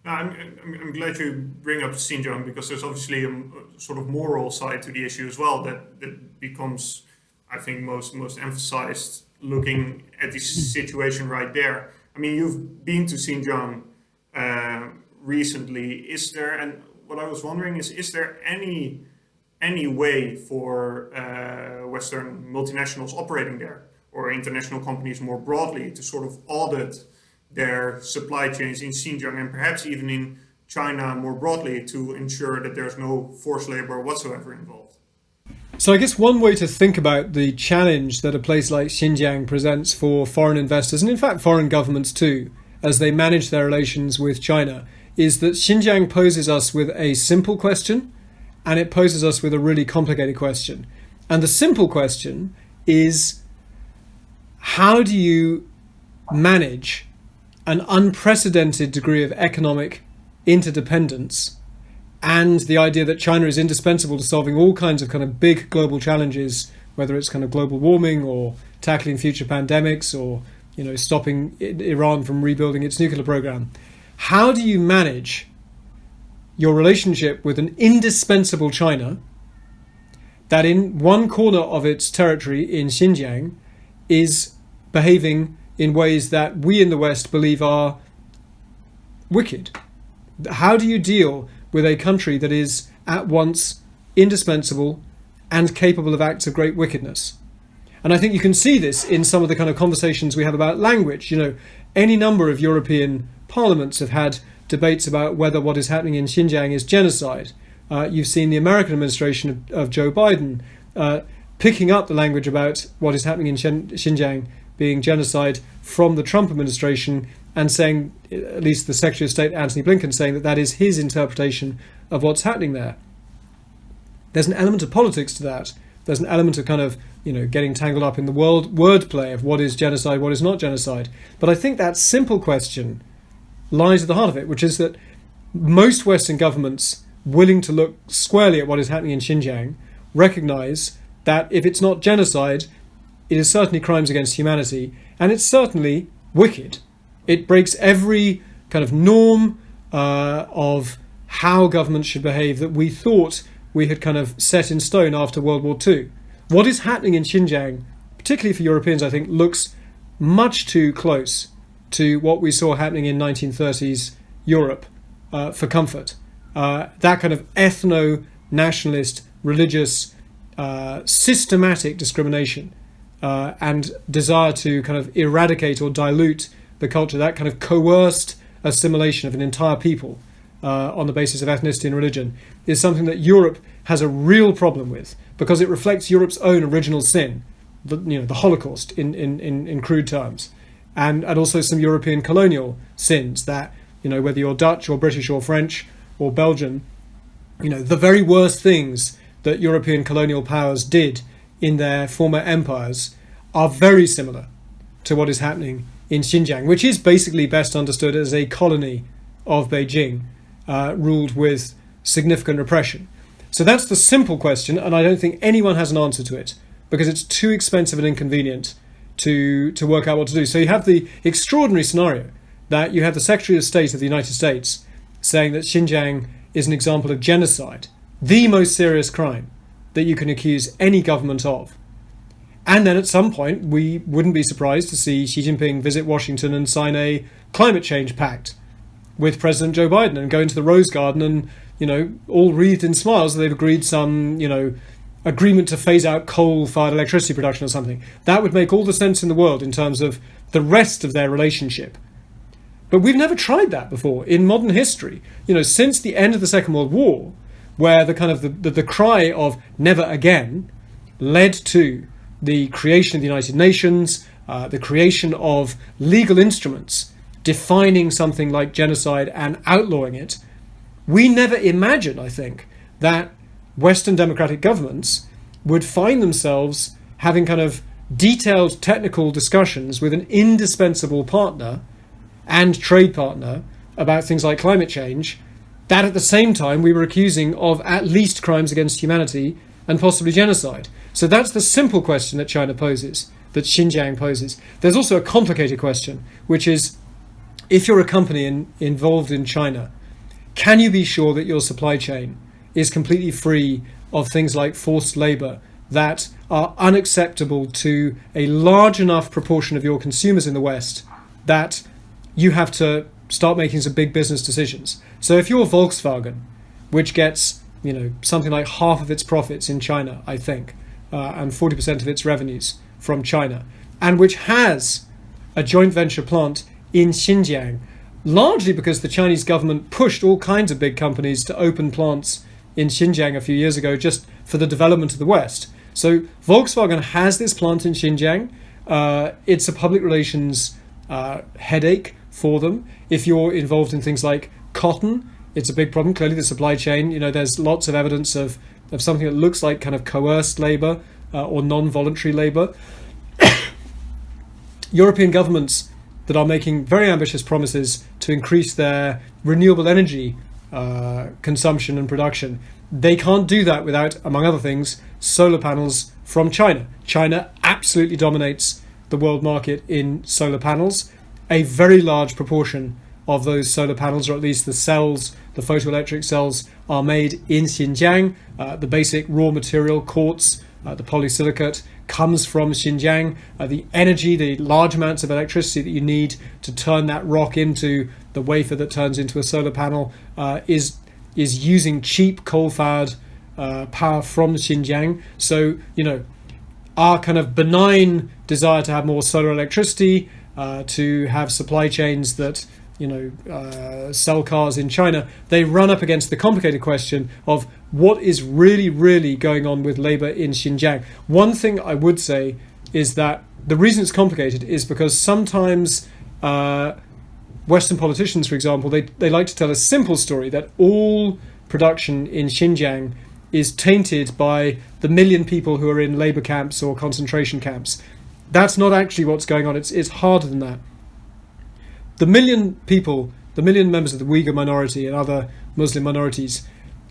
I'm glad you bring up Xinjiang because there's obviously a sort of moral side to the issue as well that becomes, I think, most emphasized looking at the situation right there. I mean, you've been to Xinjiang recently. And what I was wondering is there any way for Western multinationals operating there or international companies more broadly to sort of audit their supply chains in Xinjiang and perhaps even in China more broadly to ensure that there's no forced labor whatsoever involved? So I guess one way to think about the challenge that a place like Xinjiang presents for foreign investors, and in fact foreign governments too, as they manage their relations with China, is that Xinjiang poses us with a simple question and it poses us with a really complicated question. And the simple question is, how do you manage an unprecedented degree of economic interdependence and the idea that China is indispensable to solving all kinds of kind of big global challenges, whether it's kind of global warming or tackling future pandemics or, stopping Iran from rebuilding its nuclear program. How do you manage your relationship with an indispensable China that in one corner of its territory in Xinjiang is behaving in ways that we in the West believe are wicked? How do you deal with a country that is at once indispensable and capable of acts of great wickedness? And I think you can see this in some of the kind of conversations we have about language. Any number of European parliaments have had debates about whether what is happening in Xinjiang is genocide. You've seen the American administration of Joe Biden picking up the language about what is happening in Xinjiang being genocide from the Trump administration and saying, at least the Secretary of State Antony Blinken saying that is his interpretation of what's happening there. There's an element of politics to that. There's an element of kind of, getting tangled up in the wordplay of what is genocide, what is not genocide. But I think that simple question lies at the heart of it, which is that most Western governments willing to look squarely at what is happening in Xinjiang recognize that if it's not genocide, it is certainly crimes against humanity, and it's certainly wicked. It breaks every kind of norm of how governments should behave that we thought we had kind of set in stone after World War II. What is happening in Xinjiang, particularly for Europeans, I think, looks much too close to what we saw happening in 1930s Europe for comfort. That kind of ethno-nationalist, religious, systematic discrimination and desire to kind of eradicate or dilute the culture, that kind of coerced assimilation of an entire people on the basis of ethnicity and religion, is something that Europe has a real problem with because it reflects Europe's own original sin, the Holocaust in crude terms, and also some European colonial sins that, whether you're Dutch or British or French or Belgian, the very worst things that European colonial powers did in their former empires are very similar to what is happening in Xinjiang, which is basically best understood as a colony of Beijing, ruled with significant repression. So that's the simple question, and I don't think anyone has an answer to it because it's too expensive and inconvenient to work out what to do. So you have the extraordinary scenario that you have the Secretary of State of the United States saying that Xinjiang is an example of genocide, the most serious crime that you can accuse any government of. And then at some point, we wouldn't be surprised to see Xi Jinping visit Washington and sign a climate change pact with President Joe Biden and go into the Rose Garden and, all wreathed in smiles, they've agreed some, agreement to phase out coal-fired electricity production or something. That would make all the sense in the world in terms of the rest of their relationship. But we've never tried that before in modern history. Since the end of the Second World War, where the kind of the cry of never again led to the creation of the United Nations, the creation of legal instruments defining something like genocide and outlawing it, we never imagined, I think, that Western democratic governments would find themselves having kind of detailed technical discussions with an indispensable partner and trade partner about things like climate change, that at the same time we were accusing of at least crimes against humanity and possibly genocide. So that's the simple question that China poses, that Xinjiang poses. There's also a complicated question, which is, if you're a company involved in China can you be sure that your supply chain is completely free of things like forced labor that are unacceptable to a large enough proportion of your consumers in the West that you have to start making some big business decisions? So if you're Volkswagen, which gets something like half of its profits in China, I think, and 40% of its revenues from China, and which has a joint venture plant in Xinjiang, largely because the Chinese government pushed all kinds of big companies to open plants in Xinjiang a few years ago just for the development of the West. So Volkswagen has this plant in Xinjiang. It's a public relations headache for them. If you're involved in things like cotton, it's a big problem. Clearly the supply chain, there's lots of evidence of something that looks like kind of coerced labor or non-voluntary labor. European governments that are making very ambitious promises to increase their renewable energy consumption and production, they can't do that without, among other things, solar panels from China. China absolutely dominates the world market in solar panels. A very large proportion of those solar panels, or at least the cells, the photoelectric cells, are made in Xinjiang. The basic raw material, quartz, the polysilicate, comes from Xinjiang. The energy, the large amounts of electricity that you need to turn that rock into the wafer that turns into a solar panel is using cheap coal-fired power from Xinjiang. So, our kind of benign desire to have more solar electricity, to have supply chains that sell cars in China, they run up against the complicated question of what is really, really going on with labor in Xinjiang. One thing I would say is that the reason it's complicated is because sometimes Western politicians, for example, they like to tell a simple story that all production in Xinjiang is tainted by the million people who are in labor camps or concentration camps. That's not actually what's going on. It's harder than that. The million people, the million members of the Uyghur minority and other Muslim minorities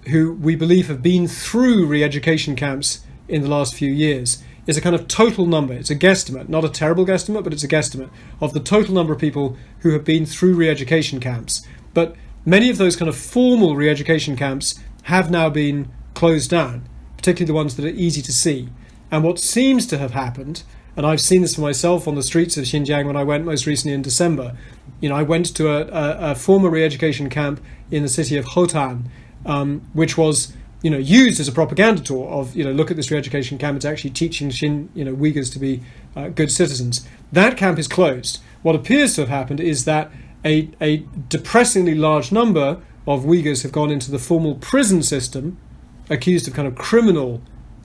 who we believe have been through re-education camps in the last few years is a kind of total number. It's a guesstimate, not a terrible guesstimate, but it's a guesstimate of the total number of people who have been through re-education camps. But many of those kind of formal re-education camps have now been closed down, particularly the ones that are easy to see. And what seems to have happened, and I've seen this for myself on the streets of Xinjiang when I went most recently in December. I went to a former re-education camp in the city of Hotan, which was used as a propaganda tour of look at this re-education camp. It's actually teaching Uyghurs to be good citizens. That camp is closed. What appears to have happened is that a depressingly large number of Uyghurs have gone into the formal prison system, accused of kind of criminal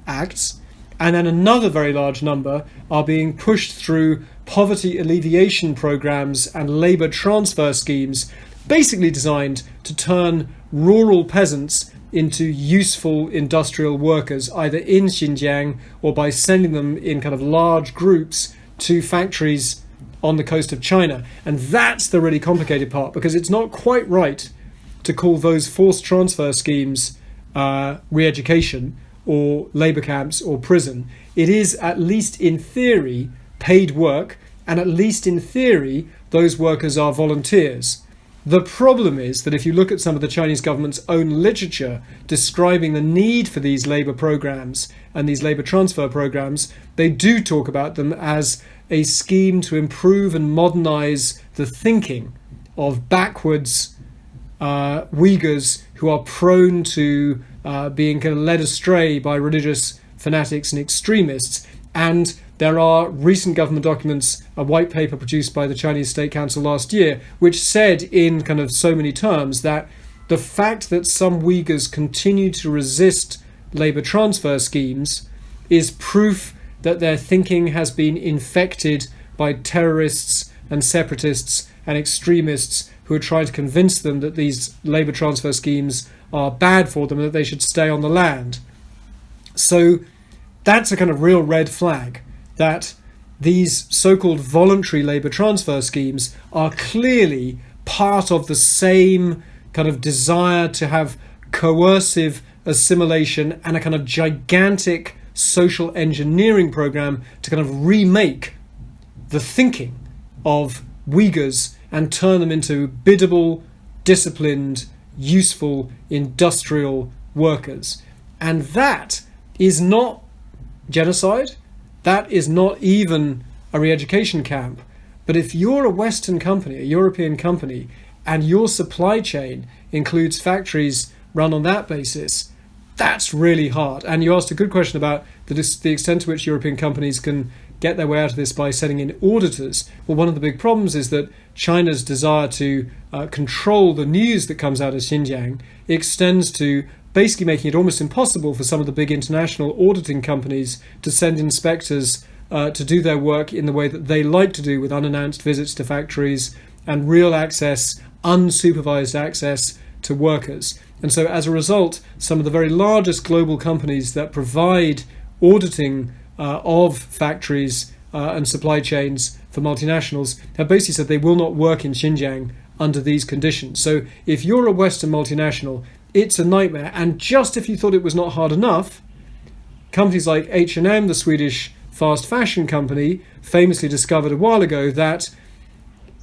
acts. And then another very large number are being pushed through poverty alleviation programs and labor transfer schemes, basically designed to turn rural peasants into useful industrial workers, either in Xinjiang or by sending them in kind of large groups to factories on the coast of China. And that's the really complicated part, because it's not quite right to call those forced transfer schemes re-education or labour camps or prison. It is, at least in theory, paid work, and at least in theory, those workers are volunteers. The problem is that if you look at some of the Chinese government's own literature describing the need for these labour programs and these labour transfer programs, they do talk about them as a scheme to improve and modernise the thinking of backwards Uyghurs who are prone to being kind of led astray by religious fanatics and extremists. And there are recent government documents, a white paper produced by the Chinese State Council last year, which said in kind of so many terms that the fact that some Uyghurs continue to resist labour transfer schemes is proof that their thinking has been infected by terrorists and separatists and extremists who are trying to convince them that these labour transfer schemes are bad for them and that they should stay on the land. So that's a kind of real red flag, that these so-called voluntary labour transfer schemes are clearly part of the same kind of desire to have coercive assimilation and a kind of gigantic social engineering program to kind of remake the thinking of Uyghurs and turn them into biddable, disciplined, useful industrial workers. And that is not genocide. That is not even a re-education camp. But if you're a Western company, a European company, and your supply chain includes factories run on that basis, that's really hard. And you asked a good question about the extent to which European companies can get their way out of this by setting in auditors. Well, one of the big problems is that China's desire to control the news that comes out of Xinjiang extends to basically making it almost impossible for some of the big international auditing companies to send inspectors to do their work in the way that they like to do, with unannounced visits to factories and real access, unsupervised access to workers. And so as a result, some of the very largest global companies that provide auditing of factories and supply chains for multinationals have basically said they will not work in Xinjiang under these conditions. So if you're a Western multinational, it's a nightmare. And just if you thought it was not hard enough, companies like H&M, the Swedish fast fashion company, famously discovered a while ago that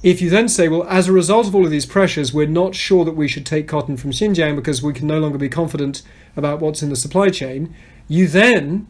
if you then say, well, as a result of all of these pressures, we're not sure that we should take cotton from Xinjiang because we can no longer be confident about what's in the supply chain, you then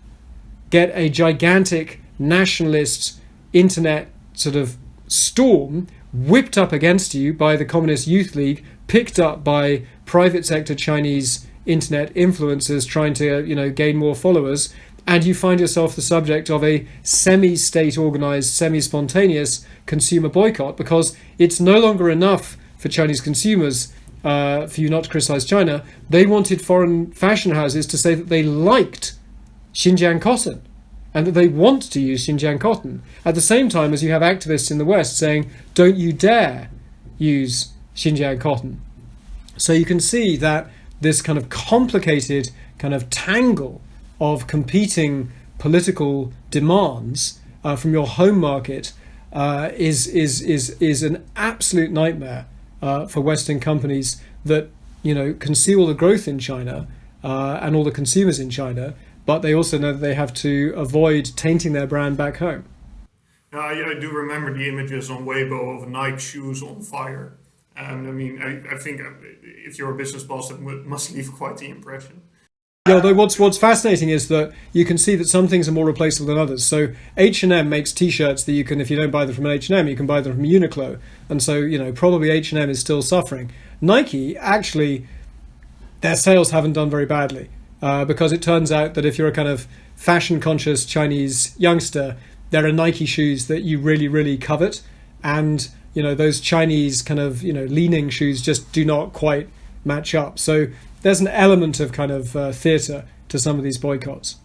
get a gigantic nationalist internet sort of storm whipped up against you by the Communist Youth League, picked up by private sector Chinese internet influencers trying to, gain more followers, and you find yourself the subject of a semi-state organized, semi-spontaneous consumer boycott, because it's no longer enough for Chinese consumers for you not to criticize China. They wanted foreign fashion houses to say that they liked Xinjiang cotton and that they want to use Xinjiang cotton, at the same time as you have activists in the West saying, don't you dare use Xinjiang cotton. So you can see that this kind of complicated kind of tangle of competing political demands from your home market is an absolute nightmare for Western companies that can see all the growth in China and all the consumers in China, but they also know that they have to avoid tainting their brand back home. I do remember the images on Weibo of Nike shoes on fire. I think if you're a business boss, that must leave quite the impression. Yeah, although what's fascinating is that you can see that some things are more replaceable than others. So H&M makes T-shirts that you can, if you don't buy them from an H&M, you can buy them from Uniqlo. And so, probably H&M is still suffering. Nike, actually, their sales haven't done very badly because it turns out that if you're a kind of fashion-conscious Chinese youngster, there are Nike shoes that you really, really covet. And, those Chinese kind of, leaning shoes just do not quite match up. So there's an element of kind of theatre to some of these boycotts.